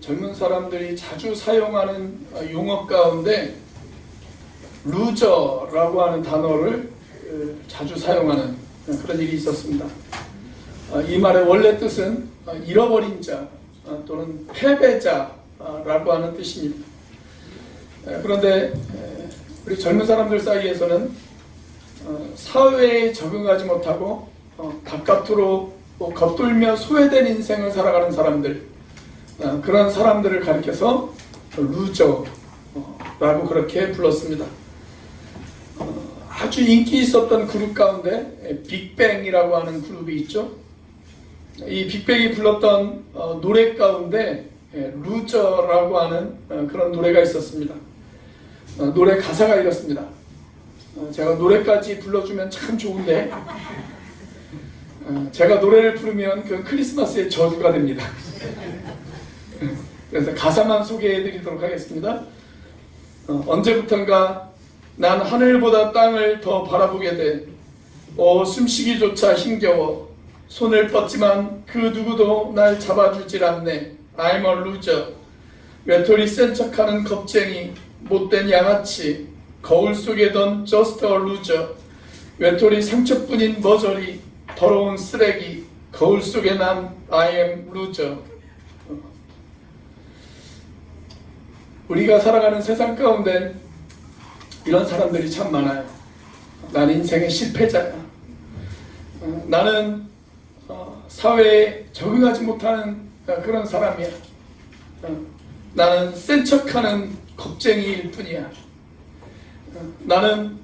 젊은 사람들이 자주 사용하는 용어 가운데 루저라고 하는 단어를 자주 사용하는 그런 일이 있었습니다. 이 말의 원래 뜻은 잃어버린 자 또는 패배자라고 하는 뜻입니다. 그런데 우리 젊은 사람들 사이에서는 사회에 적응하지 못하고 바깥으로 겉돌며 소외된 인생을 살아가는 사람들, 그런 사람들을 가리켜서 루저라고 그렇게 불렀습니다. 아주 인기 있었던 그룹 가운데 빅뱅이라고 하는 그룹이 있죠. 이 빅뱅이 불렀던 노래 가운데 루저라고 하는 그런 노래가 있었습니다. 노래 가사가 이렇습니다. 제가 노래까지 불러주면 참 좋은데 제가 노래를 부르면 그 크리스마스의 저주가 됩니다. 그래서 가사만 소개해 드리도록 하겠습니다. 언제부턴가 난 하늘보다 땅을 더 바라보게 돼 숨쉬기조차 힘겨워 손을 뻗지만 그 누구도 날 잡아주질 않네. I'm a loser. 외톨이 센 척하는 겁쟁이 못된 양아치 거울 속에 던 just a loser. 외톨이 상처뿐인 머저리 더러운 쓰레기 거울 속에 난 I am loser. 우리가 살아가는 세상 가운데 이런 사람들이 참 많아요. 난 인생의 실패자야. 나는 사회에 적응하지 못하는 그런 사람이야. 나는 센 척하는 겁쟁이일 뿐이야. 나는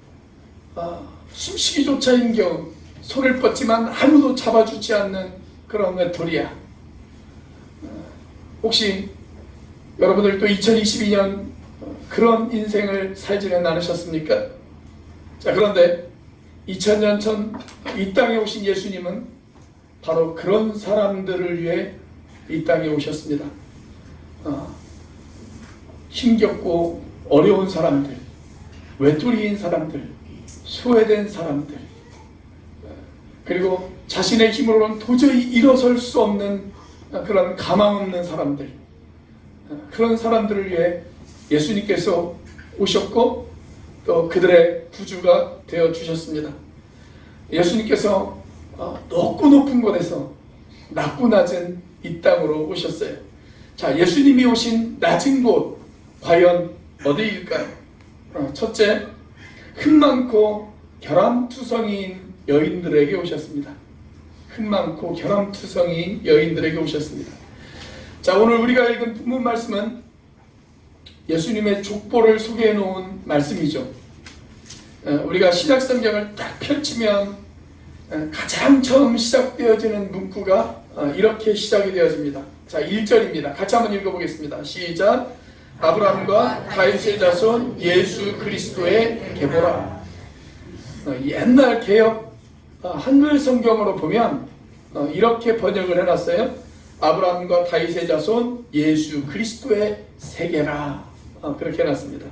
숨쉬기조차 힘겨운 손을 뻗지만 아무도 잡아주지 않는 그런 외톨이야. 혹시 여러분들도 2022년 그런 인생을 살지는 않으셨습니까? 자, 그런데 2000년 전 이 땅에 오신 예수님은 바로 그런 사람들을 위해 이 땅에 오셨습니다. 힘겹고 어려운 사람들, 외톨이인 사람들, 소외된 사람들, 그리고 자신의 힘으로는 도저히 일어설 수 없는 그런 가망 없는 사람들, 그런 사람들을 위해 예수님께서 오셨고 또 그들의 구주가 되어 주셨습니다. 예수님께서 높고 높은 곳에서 낮고 낮은 이 땅으로 오셨어요. 자, 예수님이 오신 낮은 곳 과연 어디일까요? 첫째, 흠 많고 결함투성이인 여인들에게 오셨습니다. 흠 많고 결함투성이인 여인들에게 오셨습니다. 자, 오늘 우리가 읽은 본문 말씀은 예수님의 족보를 소개해 놓은 말씀이죠. 우리가 신약 성경을 딱 펼치면 가장 처음 시작되어지는 문구가 이렇게 시작이 되어집니다. 자, 1절입니다. 같이 한번 읽어보겠습니다. 시작. 아브라함과 다윗의 자손 예수 그리스도의 계보라. 옛날 개역 한글 성경으로 보면 이렇게 번역을 해놨어요. 아브라함과 다윗의 자손 예수 그리스도의 세계라. 그렇게 해놨습니다.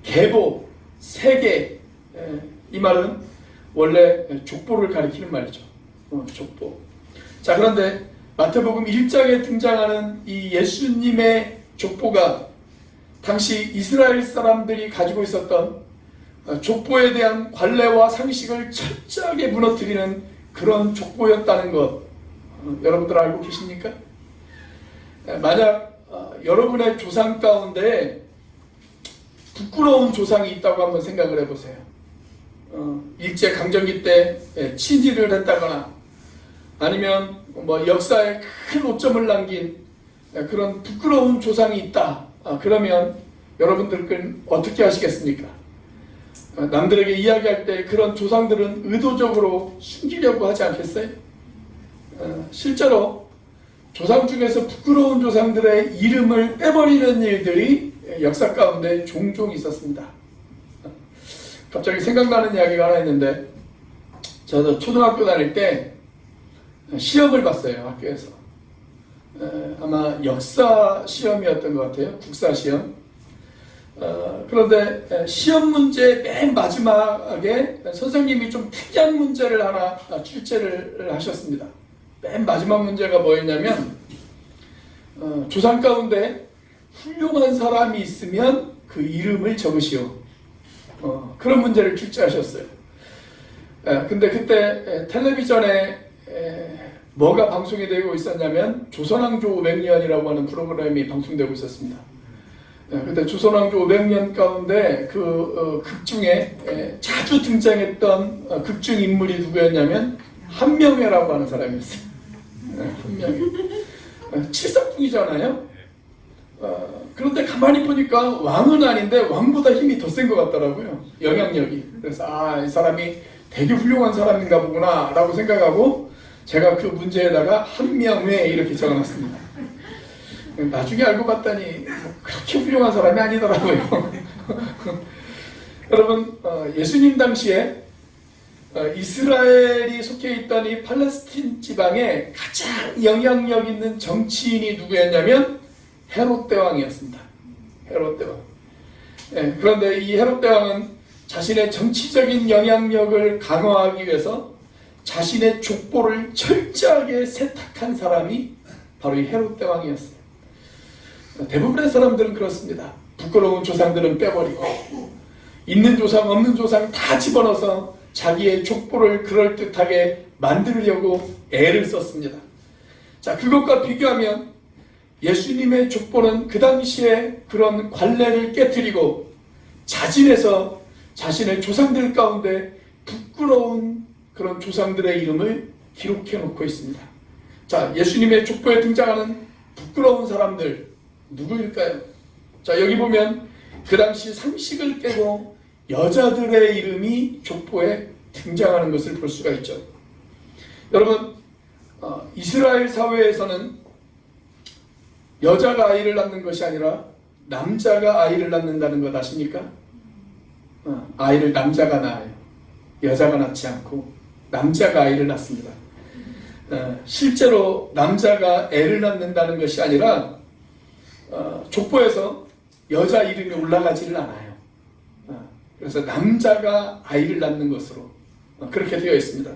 계보, 세계, 이 말은 원래 족보를 가리키는 말이죠. 족보. 자, 그런데 마태복음 1장에 등장하는 이 예수님의 족보가 당시 이스라엘 사람들이 가지고 있었던 족보에 대한 관례와 상식을 철저하게 무너뜨리는 그런 족보였다는 것, 여러분들 알고 계십니까? 만약 여러분의 조상 가운데 부끄러운 조상이 있다고 한번 생각을 해보세요. 일제강점기 때 친일을 했다거나 아니면 역사에 큰 오점을 남긴 그런 부끄러운 조상이 있다. 그러면 여러분들은 어떻게 하시겠습니까? 남들에게 이야기할 때 그런 조상들은 의도적으로 숨기려고 하지 않겠어요? 실제로 조상 중에서 부끄러운 조상들의 이름을 빼버리는 일들이 역사 가운데 종종 있었습니다. 갑자기 생각나는 이야기가 하나 있는데, 저도 초등학교 다닐 때 시험을 봤어요. 학교에서. 아마 역사 시험이었던 것 같아요. 국사 시험. 그런데 시험 문제 맨 마지막에 선생님이 좀 특이한 문제를 하나 출제를 하셨습니다. 맨 마지막 문제가 뭐였냐면 조상 가운데 훌륭한 사람이 있으면 그 이름을 적으시오. 그런 문제를 출제하셨어요. 근데 그때 텔레비전에 뭐가 방송이 되고 있었냐면 조선왕조 500년이라고 하는 프로그램이 방송되고 있었습니다. 근데 조선왕조 500년 가운데 그 극 중에 자주 등장했던 극중 인물이 누구였냐면 한명회라고 하는 사람이었어요. 한명회. 칠사풍이잖아요. 그런데 가만히 보니까 왕은 아닌데 왕보다 힘이 더 센 것 같더라고요. 영향력이. 그래서 이 사람이 되게 훌륭한 사람인가 보구나 라고 생각하고 제가 그 문제에다가 한명회 이렇게 적어놨습니다. 나중에 알고 봤더니 그렇게 훌륭한 사람이 아니더라고요. 여러분, 예수님 당시에 이스라엘이 속해 있던 이 팔레스틴 지방에 가장 영향력 있는 정치인이 누구였냐면 헤롯 대왕이었습니다. 헤롯 대왕. 그런데 이 헤롯 대왕은 자신의 정치적인 영향력을 강화하기 위해서 자신의 족보를 철저하게 세탁한 사람이 바로 이 헤롯 대왕이었어요. 대부분의 사람들은 그렇습니다. 부끄러운 조상들은 빼버리고 있는 조상 없는 조상 다 집어넣어서 자기의 족보를 그럴듯하게 만들려고 애를 썼습니다. 자, 그것과 비교하면 예수님의 족보는 그 당시에 그런 관례를 깨트리고 자진해서 자신의 조상들 가운데 부끄러운 그런 조상들의 이름을 기록해 놓고 있습니다. 자, 예수님의 족보에 등장하는 부끄러운 사람들 누구일까요? 자, 여기 보면 그 당시 상식을 깨고 여자들의 이름이 족보에 등장하는 것을 볼 수가 있죠. 여러분, 이스라엘 사회에서는 여자가 아이를 낳는 것이 아니라 남자가 아이를 낳는다는 것 아십니까? 아이를 남자가 낳아요. 여자가 낳지 않고 남자가 아이를 낳습니다. 실제로 남자가 애를 낳는다는 것이 아니라 족보에서 여자 이름이 올라가지를 않아요. 그래서 남자가 아이를 낳는 것으로 그렇게 되어 있습니다.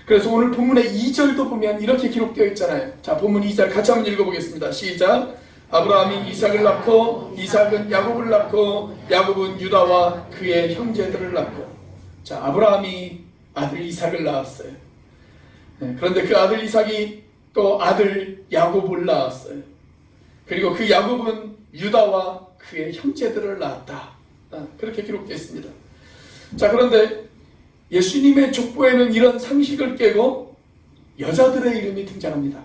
그래서 오늘 본문의 2절도 보면 이렇게 기록되어 있잖아요. 자, 본문 2절 같이 한번 읽어보겠습니다. 시작. 아브라함이 이삭을 낳고 이삭은 야곱을 낳고 야곱은 유다와 그의 형제들을 낳고. 자, 아브라함이 아들 이삭을 낳았어요. 그런데 그 아들 이삭이 또 아들 야곱을 낳았어요. 그리고 그 야곱은 유다와 그의 형제들을 낳았다. 그렇게 기록되어 있습니다. 자, 그런데 예수님의 족보에는 이런 상식을 깨고 여자들의 이름이 등장합니다.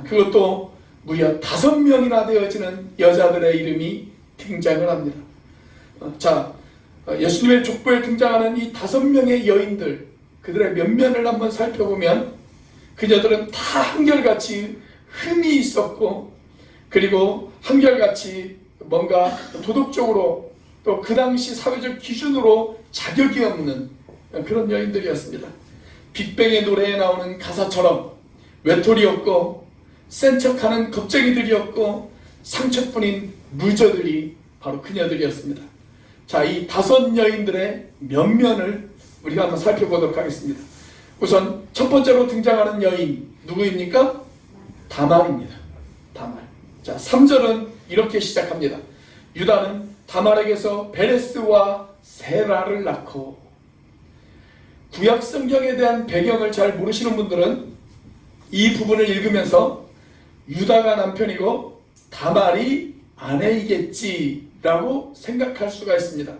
그것도 무려 5명이나 되어지는 여자들의 이름이 등장을 합니다. 자, 예수님의 족보에 등장하는 이 5명의 여인들, 그들의 면면을 한번 살펴보면 그녀들은 다 한결같이 흠이 있었고, 그리고 한결같이 뭔가 도덕적으로 또 그 당시 사회적 기준으로 자격이 없는 그런 여인들이었습니다. 빅뱅의 노래에 나오는 가사처럼 외톨이 없고 센 척하는 겁쟁이들이었고 상처뿐인 루저들이 바로 그녀들이었습니다. 자, 이 5 여인들의 면면을 우리가 한번 살펴보도록 하겠습니다. 우선 첫 번째로 등장하는 여인 누구입니까? 다말입니다. 다말. 자, 3절은 이렇게 시작합니다. 유다는 다말에게서 베레스와 세라를 낳고. 구약 성경에 대한 배경을 잘 모르시는 분들은 이 부분을 읽으면서 유다가 남편이고 다말이 아내이겠지라고 생각할 수가 있습니다.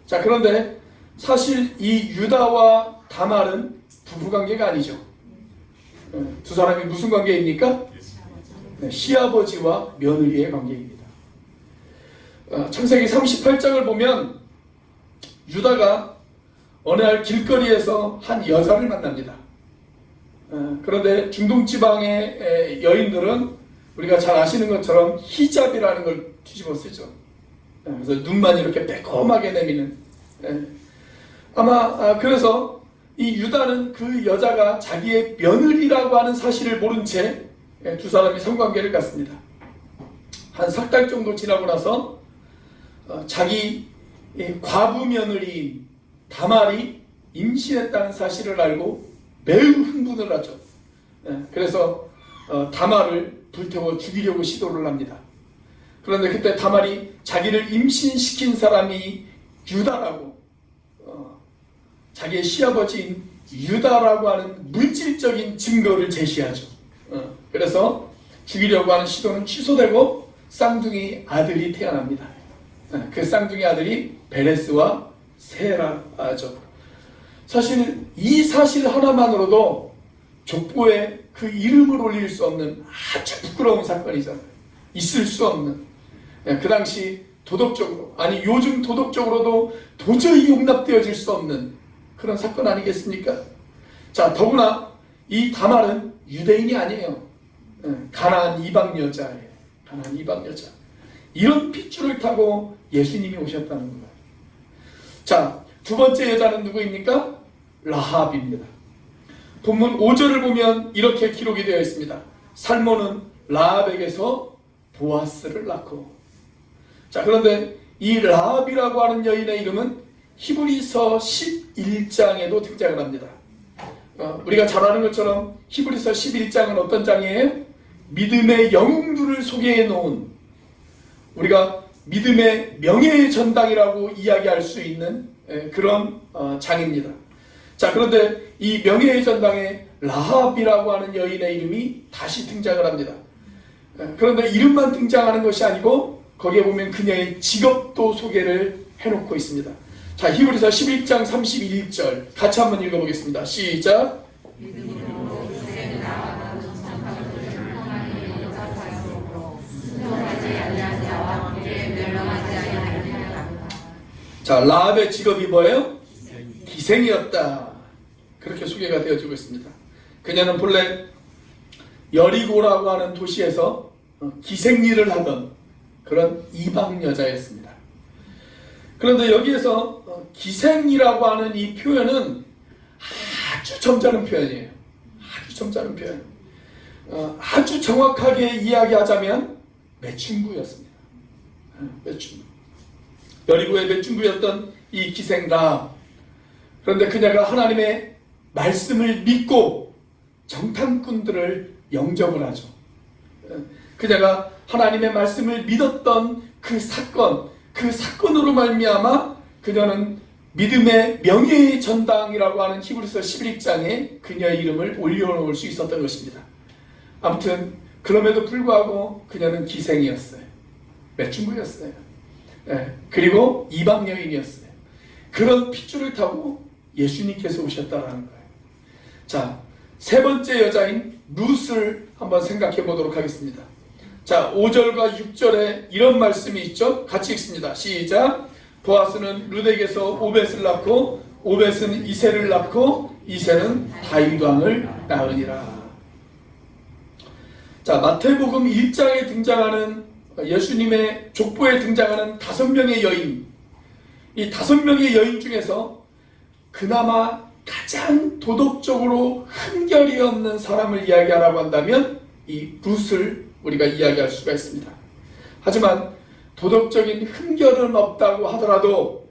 자, 그런데 사실 이 유다와 다말은 부부관계가 아니죠. 두 사람이 무슨 관계입니까? 시아버지와 며느리의 관계입니다. 창세기 38장을 보면 유다가 어느 날 길거리에서 한 여자를 만납니다. 그런데 중동 지방의 여인들은 우리가 잘 아시는 것처럼 히잡이라는 걸 뒤집어 쓰죠. 그래서 눈만 이렇게 빼꼼하게 내미는. 아마 그래서 이 유다는 그 여자가 자기의 며느리라고 하는 사실을 모른 채 두 사람이 성관계를 갖습니다. 한 4달 정도 지나고 나서 자기 과부 며느리인 다말이 임신했다는 사실을 알고 매우 흥분을 하죠. 그래서 다말을 불태워 죽이려고 시도를 합니다. 그런데 그때 다말이 자기를 임신시킨 사람이 유다라고, 자기의 시아버지인 유다라고 하는 물질적인 증거를 제시하죠. 그래서 죽이려고 하는 시도는 취소되고 쌍둥이 아들이 태어납니다. 그 쌍둥이 아들이 베레스와 세라죠. 사실 이 사실 하나만으로도 족보에 그 이름을 올릴 수 없는 아주 부끄러운 사건이잖아요. 있을 수 없는. 그 당시 도덕적으로, 아니 요즘 도덕적으로도 도저히 용납되어질 수 없는 그런 사건 아니겠습니까? 자, 더구나 이 다말은 유대인이 아니에요. 가나안 이방 여자예요. 가나안 이방 여자. 이런 핏줄을 타고 예수님이 오셨다는 거예요. 자, 두 번째 여자는 누구입니까? 라합입니다. 본문 5절을 보면 이렇게 기록이 되어 있습니다. 살몬은 라합에게서 보아스를 낳고. 자, 그런데 이 라합이라고 하는 여인의 이름은 히브리서 11장에도 등장을 합니다. 우리가 잘 아는 것처럼 히브리서 11장은 어떤 장이에요? 믿음의 영웅들을 소개해 놓은, 우리가 믿음의 명예의 전당이라고 이야기할 수 있는 그런 장입니다. 자, 그런데 이 명예의 전당에 라합이라고 하는 여인의 이름이 다시 등장을 합니다. 그런데 이름만 등장하는 것이 아니고 거기에 보면 그녀의 직업도 소개를 해놓고 있습니다. 자, 히브리서 11장 31절 같이 한번 읽어보겠습니다. 시작. 자, 라합의 직업이 뭐예요? 기생이었다. 그렇게 소개가 되어지고 있습니다. 그녀는 본래 여리고라고 하는 도시에서 기생일을 하던 그런 이방 여자였습니다. 그런데 여기에서 기생이라고 하는 이 표현은 아주 점잖은 표현이에요. 아주 점잖은 표현. 아주 정확하게 이야기하자면 매춘부였습니다. 매춘부. 여리고의 매춘부였던 이 기생 라합. 그런데 그녀가 하나님의 말씀을 믿고 정탐꾼들을 영접을 하죠. 그녀가 하나님의 말씀을 믿었던 그 사건으로 말미암아 그녀는 믿음의 명예의 전당이라고 하는 히브리서 11장에 그녀의 이름을 올려놓을 수 있었던 것입니다. 아무튼 그럼에도 불구하고 그녀는 기생이었어요. 매춘부였어요. 그리고 이방 여인이었어요. 그런 핏줄을 타고 예수님께서 오셨다라는 거예요. 자, 세 번째 여자인 룻을 한번 생각해 보도록 하겠습니다. 자, 5절과 6절에 이런 말씀이 있죠. 같이 읽습니다. 시작. 보아스는 룻에게서 오벳을 낳고 오벳은 이새를 낳고 이새는 다윗 왕을 낳으니라. 자, 마태복음 1장에 등장하는 예수님의 족보에 등장하는 5명의 여인, 이 5명의 여인 중에서 그나마 가장 도덕적으로 흠결이 없는 사람을 이야기하라고 한다면 이 룻을 우리가 이야기할 수가 있습니다. 하지만 도덕적인 흠결은 없다고 하더라도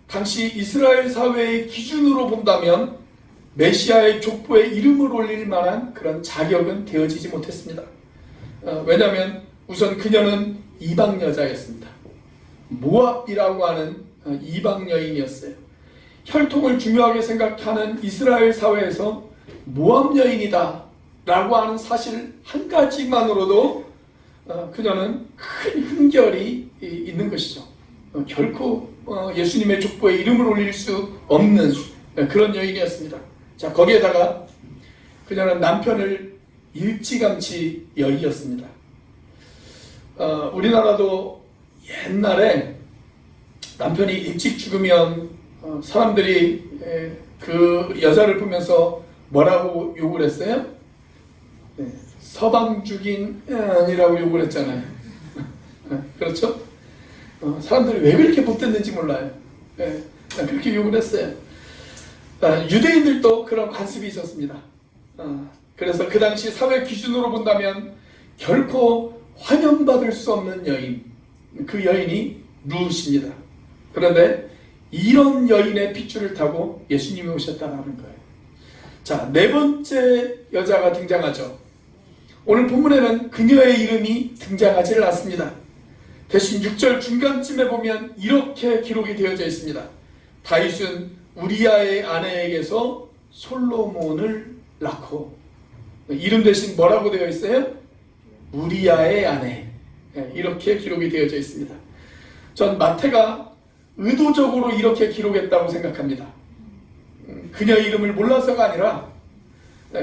당시 이스라엘 사회의 기준으로 본다면 메시아의 족보에 이름을 올릴 만한 그런 자격은 되어지지 못했습니다. 왜냐하면 우선 그녀는 이방 여자였습니다. 모압이라고 하는 이방 여인이었어요. 혈통을 중요하게 생각하는 이스라엘 사회에서 모압 여인이다 라고 하는 사실 한 가지만으로도 그녀는 큰 흠결이 있는 것이죠. 결코 예수님의 족보에 이름을 올릴 수 없는 그런 여인이었습니다. 자, 거기에다가 그녀는 남편을 일찌감치 여의었습니다. 우리나라도 옛날에 남편이 일찍 죽으면 사람들이 그 여자를 보면서 뭐라고 욕을 했어요? 서방죽인이라고 욕을 했잖아요. 그렇죠? 사람들이 왜 그렇게 못됐는지 몰라요. 그렇게 욕을 했어요. 유대인들도 그런 관습이 있었습니다. 그래서 그 당시 사회 기준으로 본다면 결코 환영받을 수 없는 여인, 그 여인이 룻입니다. 그런데 이런 여인의 핏줄을 타고 예수님이 오셨다는 거예요. 자, 네 번째 여자가 등장하죠. 오늘 본문에는 그녀의 이름이 등장하지를 않습니다. 대신 6절 중간쯤에 보면 이렇게 기록이 되어져 있습니다. 다윗은 우리아의 아내에게서 솔로몬을 낳고, 이름 대신 뭐라고 되어 있어요? 우리아의 아내. 이렇게 기록이 되어져 있습니다. 전 마태가 의도적으로 이렇게 기록했다고 생각합니다. 그녀 이름을 몰라서가 아니라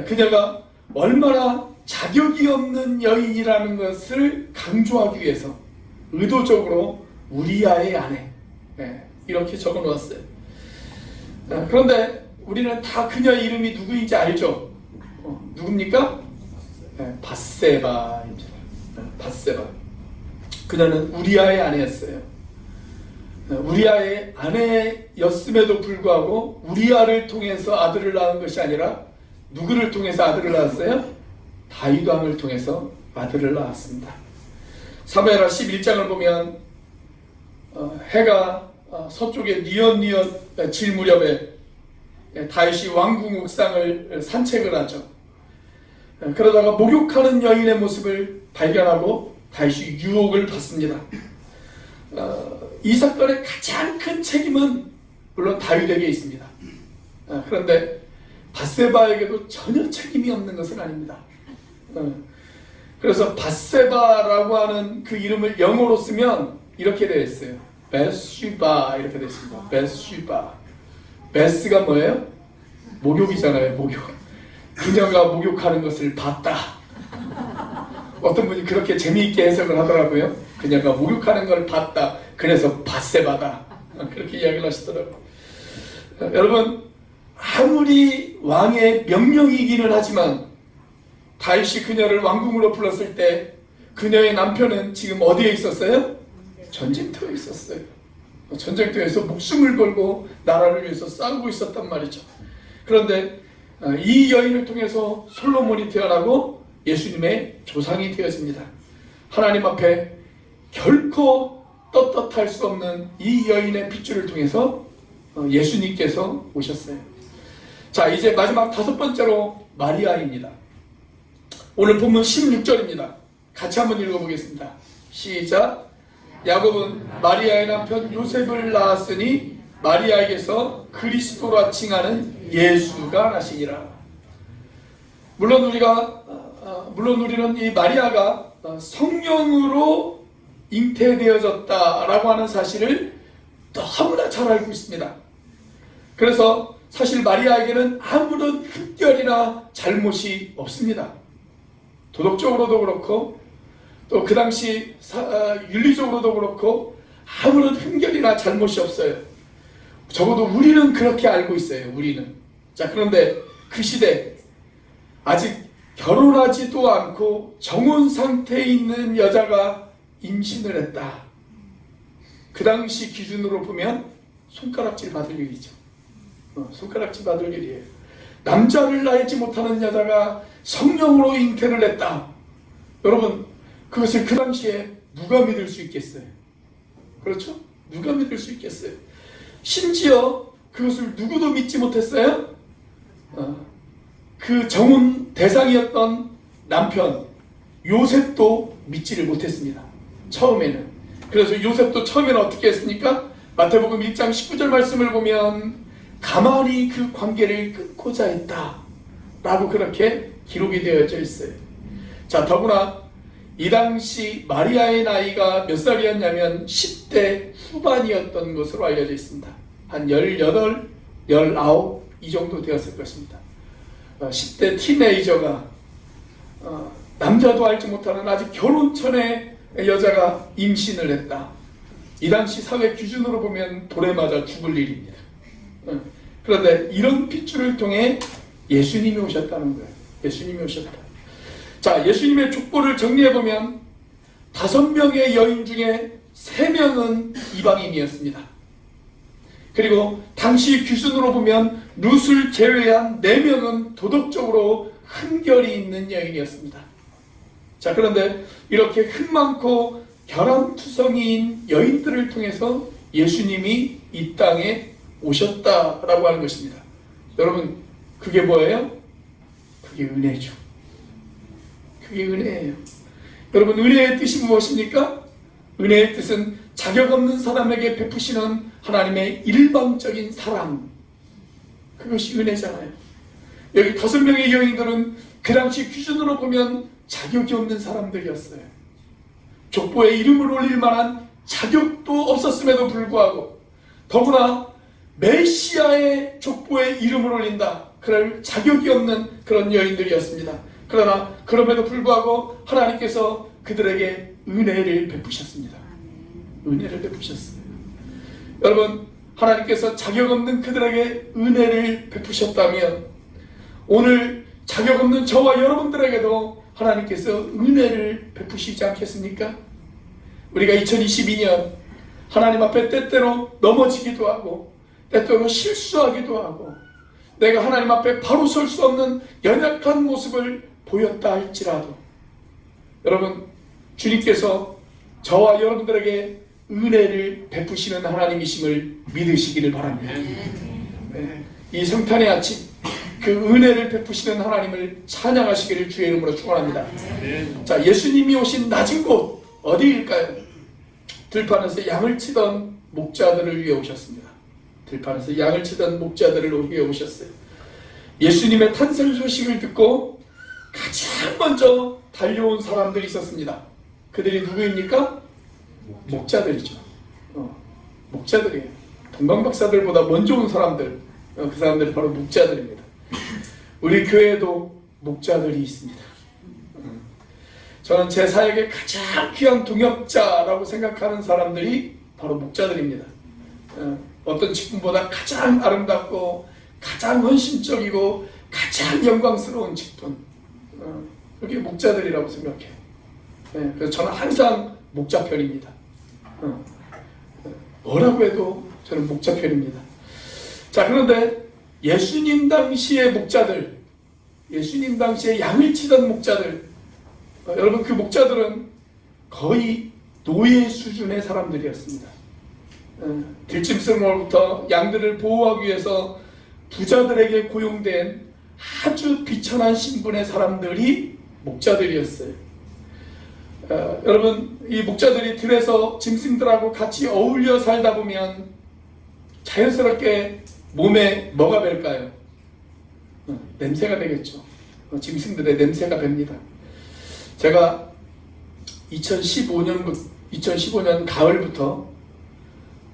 그녀가 얼마나 자격이 없는 여인이라는 것을 강조하기 위해서 의도적으로 우리아의 아내 이렇게 적어 놓았어요. 그런데 우리는 다 그녀의 이름이 누구인지 알죠? 누굽니까? 밧세바입니다. 밧세바. 그녀는 우리아의 아내였어요. 우리아의 아내였음에도 불구하고 우리아를 통해서 아들을 낳은 것이 아니라 누구를 통해서 아들을 낳았어요? 다윗 왕을 통해서 아들을 낳았습니다. 사무엘하 11장을 보면 해가 서쪽에 뉘엿뉘엿 질 무렵에 다윗이 왕궁 옥상을 산책을 하죠. 그러다가 목욕하는 여인의 모습을 발견하고 다윗이 유혹을 받습니다. 이 사건의 가장 큰 책임은 물론 다윗에게 있습니다. 그런데 밧세바에게도 전혀 책임이 없는 것은 아닙니다. 그래서 밧세바라고 하는 그 이름을 영어로 쓰면 이렇게 되어 있어요. 베스슈바 이렇게 되어 있습니다. 베스슈바. 베스가 뭐예요? 목욕이잖아요. 목욕. 그녀가 목욕하는 것을 봤다. 어떤 분이 그렇게 재미있게 해석을 하더라고요. 그녀가 목욕하는 걸 봤다. 그래서 밧세바다. 그렇게 이야기를 하시더라고요. 여러분, 아무리 왕의 명령이기는 하지만 다윗이 그녀를 왕궁으로 불렀을 때 그녀의 남편은 지금 어디에 있었어요? 전쟁터에 있었어요. 전쟁터에서 목숨을 걸고 나라를 위해서 싸우고 있었단 말이죠. 그런데 이 여인을 통해서 솔로몬이 태어나고 예수님의 조상이 되어집니다. 하나님 앞에 결코 떳떳할 수 없는 이 여인의 핏줄을 통해서 예수님께서 오셨어요. 자, 이제 마지막 5번째로 마리아입니다. 오늘 본문 16절입니다. 같이 한번 읽어보겠습니다. 시작. 야곱은 마리아의 남편 요셉을 낳았으니 마리아에게서 그리스도라 칭하는 예수가 나시니라. 물론 우리는 이 마리아가 성령으로 잉태되어졌다라고 하는 사실을 너무나 잘 알고 있습니다. 그래서 사실 마리아에게는 아무런 흠결이나 잘못이 없습니다. 도덕적으로도 그렇고 또 그 당시 윤리적으로도 그렇고 아무런 흠결이나 잘못이 없어요. 적어도 우리는 그렇게 알고 있어요. 우리는. 자, 그런데 그 시대 아직 결혼하지도 않고 정혼 상태에 있는 여자가 임신을 했다. 그 당시 기준으로 보면 손가락질 받을 일이죠. 손가락질 받을 일이에요. 남자를 알지 못하는 여자가 성령으로 잉태를 했다. 여러분, 그것을 그 당시에 누가 믿을 수 있겠어요? 그렇죠? 누가 믿을 수 있겠어요? 심지어 그것을 누구도 믿지 못했어요? 그 정혼 대상이었던 남편 요셉도 믿지를 못했습니다. 처음에는. 그래서 요셉도 처음에는 어떻게 했습니까? 마태복음 1장 19절 말씀을 보면 가만히 그 관계를 끊고자 했다 라고 그렇게 기록이 되어져 있어요. 자, 더구나 이 당시 마리아의 나이가 몇 살이었냐면 10대 후반이었던 것으로 알려져 있습니다. 한 18, 19 이 정도 되었을 것입니다. 10대 티네이저가 남자도 알지 못하는 아직 결혼 전에 여자가 임신을 했다. 이 당시 사회 기준으로 보면 돌에 맞아 죽을 일입니다. 그런데 이런 핏줄을 통해 예수님이 오셨다는 거예요. 예수님이 오셨다. 자, 예수님의 족보를 정리해보면 5명의 여인 중에 3명은 이방인이었습니다. 그리고 당시 기준으로 보면 룻을 제외한 4명은 도덕적으로 흠결이 있는 여인이었습니다. 자, 그런데 이렇게 흠 많고 결함투성이인 여인들을 통해서 예수님이 이 땅에 오셨다라고 하는 것입니다. 여러분, 그게 뭐예요? 그게 은혜죠. 그게 은혜예요. 여러분, 은혜의 뜻이 무엇입니까? 은혜의 뜻은 자격 없는 사람에게 베푸시는 하나님의 일방적인 사랑, 그것이 은혜잖아요. 여기 5명의 여인들은 그 당시 기준으로 보면 자격이 없는 사람들이었어요. 족보에 이름을 올릴 만한 자격도 없었음에도 불구하고, 더구나 메시아의 족보에 이름을 올린다, 그럴 자격이 없는 그런 여인들이었습니다. 그러나 그럼에도 불구하고 하나님께서 그들에게 은혜를 베푸셨습니다. 은혜를 베푸셨어요. 여러분, 하나님께서 자격 없는 그들에게 은혜를 베푸셨다면 오늘 자격 없는 저와 여러분들에게도 하나님께서 은혜를 베푸시지 않겠습니까? 우리가 2022년 하나님 앞에 때때로 넘어지기도 하고 때때로 실수하기도 하고 내가 하나님 앞에 바로 설 수 없는 연약한 모습을 보였다 할지라도 여러분, 주님께서 저와 여러분들에게 은혜를 베푸시는 하나님이심을 믿으시기를 바랍니다. 네. 이 성탄의 아침 그 은혜를 베푸시는 하나님을 찬양하시기를 주의 이름으로 축원합니다. 자, 예수님이 오신 낮은 곳 어디일까요? 들판에서 양을 치던 목자들을 위해 오셨습니다. 들판에서 양을 치던 목자들을 위해 오셨어요. 예수님의 탄생 소식을 듣고 가장 먼저 달려온 사람들이 있었습니다. 그들이 누구입니까? 목자들이죠. 목자들이에요. 동방박사들보다 먼저 온 사람들, 그 사람들이 바로 목자들입니다. 우리 교회에도 목자들이 있습니다. 저는 제 사역의 가장 귀한 동역자라고 생각하는 사람들이 바로 목자들입니다. 어떤 직분보다 가장 아름답고 가장 헌신적이고 가장 영광스러운 직분, 그게 목자들이라고 생각해요. 그래서 저는 항상 목자 편입니다. 뭐라고 해도 저는 목자 편입니다. 자, 그런데 예수님 당시의 목자들, 예수님 당시에 양을 치던 목자들, 여러분, 그 목자들은 거의 노예 수준의 사람들이었습니다. 들짐승으로부터 양들을 보호하기 위해서 부자들에게 고용된 아주 비천한 신분의 사람들이 목자들이었어요. 여러분, 이 목자들이 들에서 짐승들하고 같이 어울려 살다 보면 자연스럽게 몸에 뭐가 뵐까요? 냄새가 배겠죠. 짐승들의 냄새가 붑니다. 제가 2015년 가을부터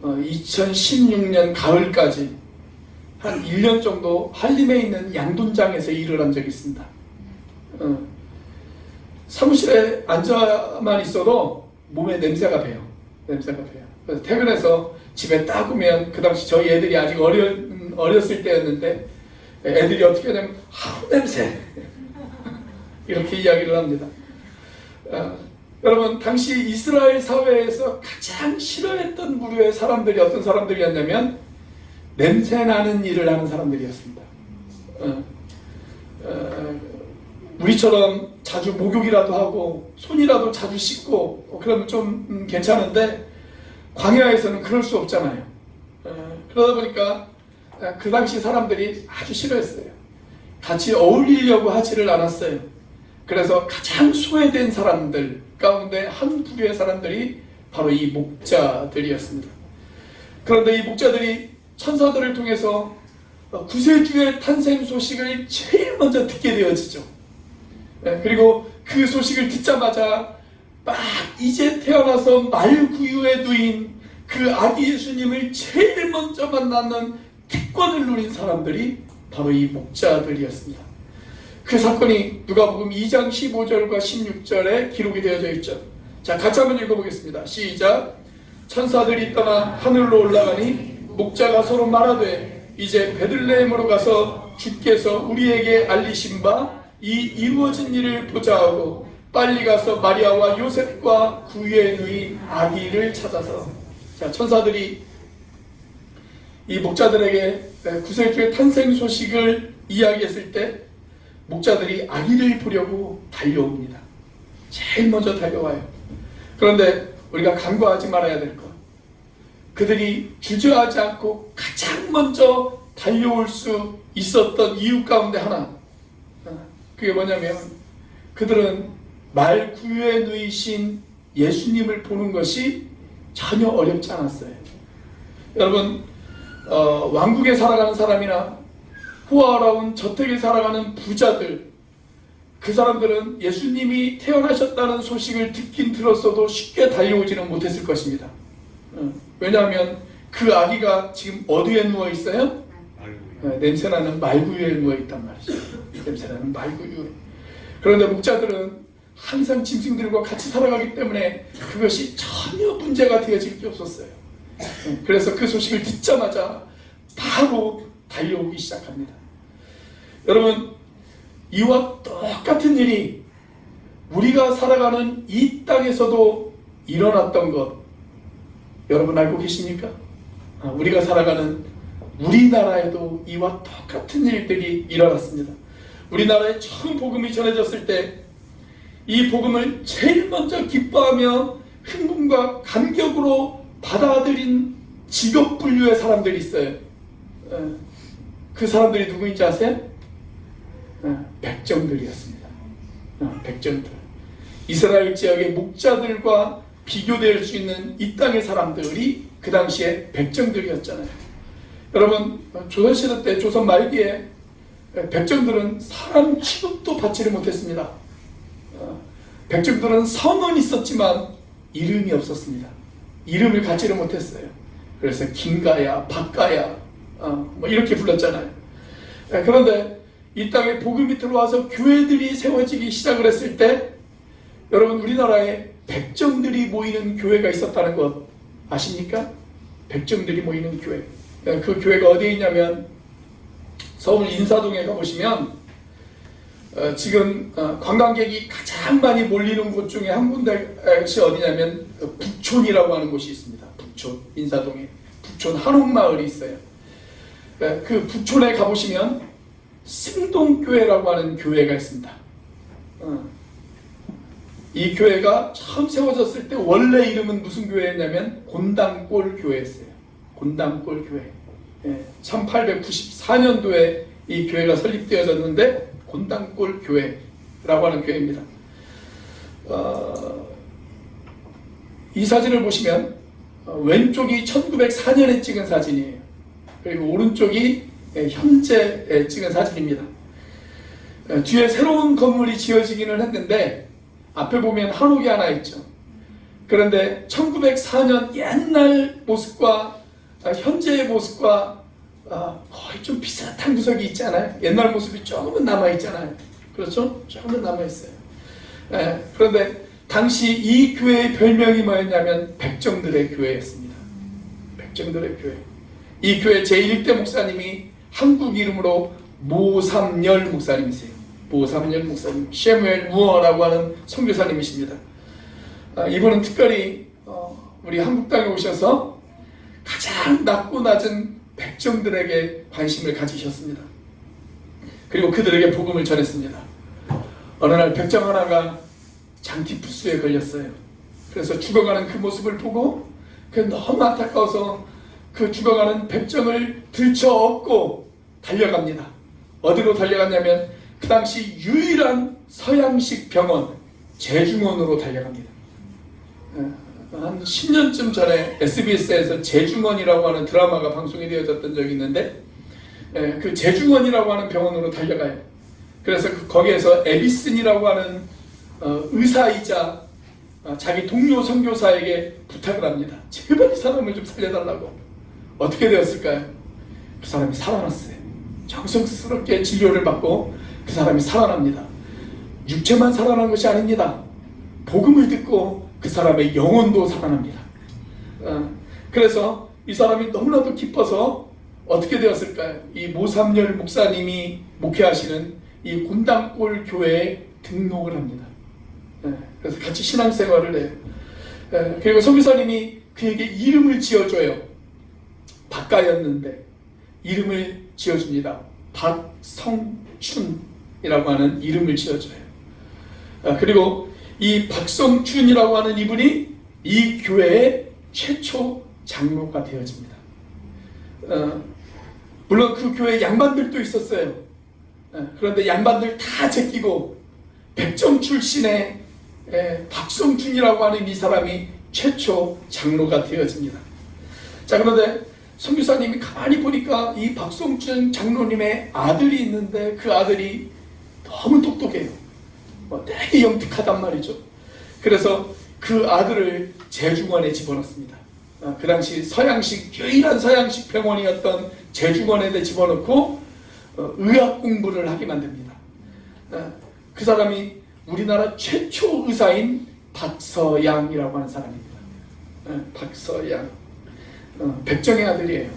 2016년 가을까지 한 1년 정도 한림에 있는 양돈장에서 일을 한 적이 있습니다. 사무실에 앉아만 있어도 몸에 냄새가 배요. 냄새가 배요. 그래서 퇴근해서 집에 딱 오면, 그 당시 저희 애들이 아직 어렸을 때였는데 애들이 어떻게 하냐면 냄새 이렇게 이야기를 합니다. 여러분, 당시 이스라엘 사회에서 가장 싫어했던 부류의 사람들이 어떤 사람들이었냐면 냄새나는 일을 하는 사람들이었습니다. 우리처럼 자주 목욕이라도 하고 손이라도 자주 씻고 그러면 좀 괜찮은데 광야에서는 그럴 수 없잖아요. 그러다 보니까 그 당시 사람들이 아주 싫어했어요. 같이 어울리려고 하지를 않았어요. 그래서 가장 소외된 사람들 가운데 한 부류의 사람들이 바로 이 목자들이었습니다. 그런데 이 목자들이 천사들을 통해서 구세주의 탄생 소식을 제일 먼저 듣게 되어지죠. 그리고 그 소식을 듣자마자 막 이제 태어나서 말구유에 누인 그 아기 예수님을 제일 먼저 만나는 특권을 누린 사람들이 바로 이 목자들이었습니다. 그 사건이 누가복음 2장 15절과 16절에 기록이 되어져 있죠. 자, 같이 한번 읽어보겠습니다. 시작. 천사들이 떠나 하늘로 올라가니 목자가 서로 말하되 이제 베들레헴으로 가서 주께서 우리에게 알리신 바 이 이루어진 일을 보자 하고 빨리 가서 마리아와 요셉과 그 위에 누인 아기를 찾아서, 자, 천사들이 이 목자들에게 구세주의 탄생 소식을 이야기했을 때 목자들이 아기를 보려고 달려옵니다. 제일 먼저 달려와요. 그런데 우리가 간과하지 말아야 될 것, 그들이 주저하지 않고 가장 먼저 달려올 수 있었던 이유 가운데 하나, 그게 뭐냐면 그들은 말 구유에 누이신 예수님을 보는 것이 전혀 어렵지 않았어요. 여러분, 왕국에 살아가는 사람이나 호화로운 저택에 살아가는 부자들, 그 사람들은 예수님이 태어나셨다는 소식을 듣긴 들었어도 쉽게 달려오지는 못했을 것입니다. 왜냐하면 그 아기가 지금 어디에 누워 있어요? 냄새나는 말구유에 누워 있단 말이죠. 냄새나는 말구유. 그런데 목자들은 항상 짐승들과 같이 살아가기 때문에 그것이 전혀 문제가 되어질 게 없었어요. 그래서 그 소식을 듣자마자 바로 달려오기 시작합니다. 여러분, 이와 똑같은 일이 우리가 살아가는 이 땅에서도 일어났던 것 여러분 알고 계십니까? 우리가 살아가는 우리나라에도 이와 똑같은 일들이 일어났습니다. 우리나라에 처음 복음이 전해졌을 때 이 복음을 제일 먼저 기뻐하며 흥분과 감격으로 받아들인 직업 분류의 사람들이 있어요. 그 사람들이 누구인지 아세요? 백정들이었습니다. 백정들. 이스라엘 지역의 목자들과 비교될 수 있는 이 땅의 사람들이 그 당시에 백정들이었잖아요. 여러분, 조선시대 때, 조선 말기에 백정들은 사람 취급도 받지를 못했습니다. 백정들은 성은 있었지만 이름이 없었습니다. 이름을 갖지를 못했어요. 그래서 김가야, 박가야 뭐 이렇게 불렀잖아요. 그런데 이 땅에 복음이 들어와서 교회들이 세워지기 시작을 했을 때 여러분, 우리나라에 백정들이 모이는 교회가 있었다는 것 아십니까? 백정들이 모이는 교회. 그 교회가 어디에 있냐면 서울 인사동에 가보시면 지금 관광객이 가장 많이 몰리는 곳 중에 한 군데가 어디냐면 북촌이라고 하는 곳이 있습니다. 북촌, 인사동에 북촌 한옥마을이 있어요. 그 북촌에 가보시면 승동교회라고 하는 교회가 있습니다. 이 교회가 처음 세워졌을 때 원래 이름은 무슨 교회였냐면 곤당골 교회였어요. 곤당골 교회. 1894년도에 이 교회가 설립되어졌는데 곤당골 교회라고 하는 교회입니다. 이 사진을 보시면 왼쪽이 1904년에 찍은 사진이에요. 그리고 오른쪽이 현재 찍은 사진입니다. 뒤에 새로운 건물이 지어지기는 했는데 앞에 보면 한옥이 하나 있죠. 그런데 1904년 옛날 모습과 현재의 모습과 거의 좀 비슷한 구석이 있지 않아요? 옛날 모습이 조금은 남아있잖아요. 그렇죠? 조금은 남아있어요. 그런데 당시 이 교회의 별명이 뭐였냐면 백정들의 교회였습니다. 백정들의 교회. 이 교회 제1대 목사님이 한국 이름으로 모삼열 목사님이세요. 모삼열 목사님, 셰무엘 무어라고 하는 선교사님이십니다. 이분은 특별히 우리 한국 땅에 오셔서 가장 낮고 낮은 백정들에게 관심을 가지셨습니다. 그리고 그들에게 복음을 전했습니다. 어느 날 백정 하나가 장티푸스에 걸렸어요. 그래서 죽어가는 그 모습을 보고 너무 안타까워서 그 죽어가는 백정을 들쳐업고 달려갑니다. 어디로 달려갔냐면 그 당시 유일한 서양식 병원 제중원으로 달려갑니다. 한 10년쯤 전에 SBS에서 제중원이라고 하는 드라마가 방송이 되어졌던 적이 있는데 그 제중원이라고 하는 병원으로 달려가요. 그래서 거기에서 에비슨이라고 하는 의사이자 자기 동료 선교사에게 부탁을 합니다. 제발 이 사람을 좀 살려달라고. 어떻게 되었을까요? 그 사람이 살아났어요. 정성스럽게 진료를 받고 그 사람이 살아납니다. 육체만 살아난 것이 아닙니다. 복음을 듣고 그 사람의 영혼도 살아납니다. 그래서 이 사람이 너무나도 기뻐서 어떻게 되었을까요? 이 모삼열 목사님이 목회하시는 이 곤당골 교회에 등록을 합니다. 그래서 같이 신앙생활을 해요. 그리고 선교사님이 그에게 이름을 지어줘요. 박가였는데 이름을 지어줍니다. 박성춘이라고 하는 이름을 지어줘요. 그리고 이 박성춘이라고 하는 이분이 이 교회의 최초 장로가 되어집니다. 물론 그 교회에 양반들도 있었어요. 그런데 양반들 다 제끼고 백정 출신의 박성준이라고 하는 이 사람이 최초 장로가 되어집니다. 자, 그런데 선교사님이 가만히 보니까 이 박성준 장로님의 아들이 있는데 그 아들이 너무 똑똑해요. 되게 영특하단 말이죠. 그래서 그 아들을 제중원에 집어넣습니다. 그 당시 서양식, 유일한 서양식 병원이었던 제중원에 집어넣고 의학 공부를 하게 만듭니다. 그 사람이 우리나라 최초 의사인 박서양이라고 하는 사람입니다. 박서양, 백정의 아들이에요.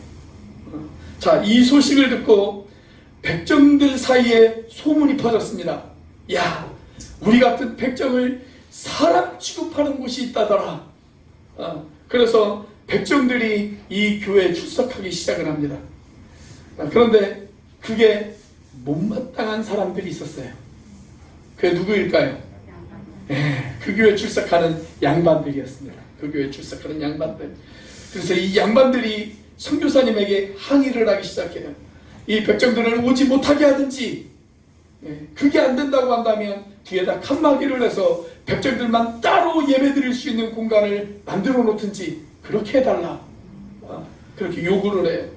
자, 이 소식을 듣고 백정들 사이에 소문이 퍼졌습니다. 야, 우리 같은 백정을 사람 취급하는 곳이 있다더라. 그래서 백정들이 이 교회에 출석하기 시작을 합니다. 그런데 그게 못마땅한 사람들이 있었어요. 그게 누구일까요? 그 교회에 출석하는 양반들이었습니다. 그 교회에 출석하는 양반들. 그래서 이 양반들이 선교사님에게 항의를 하기 시작해요. 이 백정들을 오지 못하게 하든지, 그게 안 된다고 한다면 뒤에다 칸막이를 해서 백정들만 따로 예배드릴 수 있는 공간을 만들어 놓든지 그렇게 해달라. 그렇게 요구를 해요.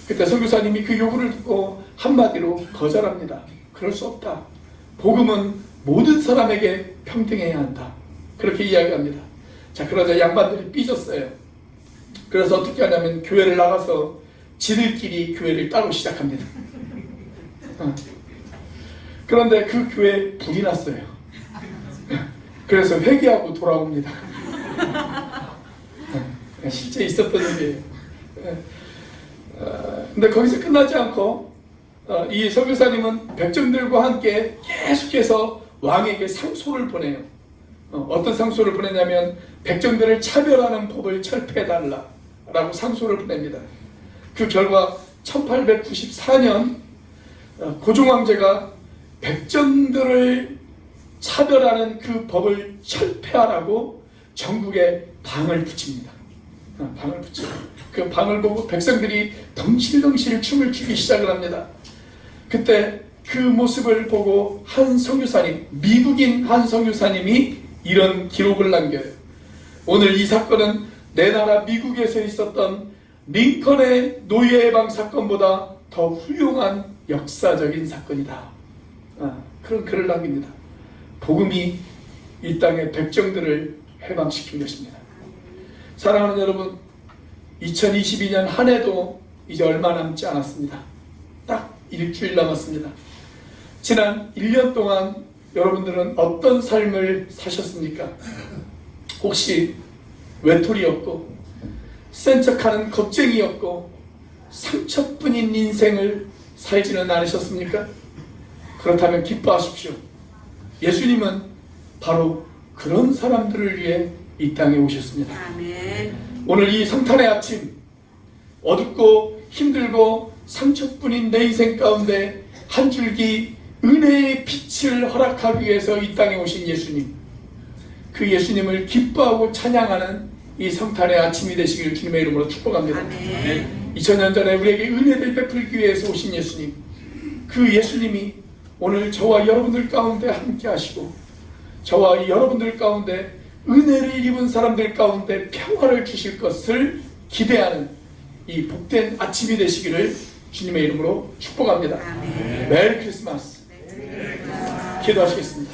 그때 선교사님이 그 요구를 듣고 한마디로 거절합니다. 그럴 수 없다. 복음은 모든 사람에게 평등해야 한다. 그렇게 이야기합니다. 자, 그러자 양반들이 삐졌어요. 그래서 어떻게 하냐면 교회를 나가서 지들끼리 교회를 따로 시작합니다. 그런데 그 교회에 불이 났어요. 그래서 회개하고 돌아옵니다. 실제 있었던 일이에요. 근데 거기서 끝나지 않고 이 선교사님은 백정들과 함께 계속해서 왕에게 상소를 보내요. 어떤 상소를 보내냐면 백정들을 차별하는 법을 철폐해달라 라고 상소를 보냅니다. 그 결과 1894년 고종황제가 백정들을 차별하는 그 법을 철폐하라고 전국에 방을 붙입니다. 방을 붙여요. 그 방을 보고 백성들이 덩실덩실 춤을 추기 시작을 합니다. 그때 그 모습을 보고 한 선교사님, 미국인 한 선교사님이 이런 기록을 남겨요. 오늘 이 사건은 내 나라 미국에서 있었던 링컨의 노예 해방 사건보다 더 훌륭한 역사적인 사건이다. 그런 글을 남깁니다. 복음이 이 땅의 백정들을 해방시킨 것입니다. 사랑하는 여러분, 2022년 한 해도 이제 얼마 남지 않았습니다. 딱 일주일 남았습니다. 지난 1년 동안 여러분들은 어떤 삶을 사셨습니까? 혹시 외톨이였고 센 척하는 겁쟁이였고 상처뿐인 인생을 살지는 않으셨습니까? 그렇다면 기뻐하십시오. 예수님은 바로 그런 사람들을 위해 이 땅에 오셨습니다. 아멘. 오늘 이 성탄의 아침, 어둡고 힘들고 상처뿐인 내 인생 가운데 한 줄기 은혜의 빛을 허락하기 위해서 이 땅에 오신 예수님, 그 예수님을 기뻐하고 찬양하는 이 성탄의 아침이 되시길 주님의 이름으로 축복합니다. 아멘. 2000년 전에 우리에게 은혜를 베풀기 위해서 오신 예수님, 그 예수님이 오늘 저와 여러분들 가운데 함께 하시고 저와 여러분들 가운데 은혜를 입은 사람들 가운데 평화를 주실 것을 기대하는 이 복된 아침이 되시기를 주님의 이름으로 축복합니다. 아멘. 메리 크리스마스. 기도하시겠습니다.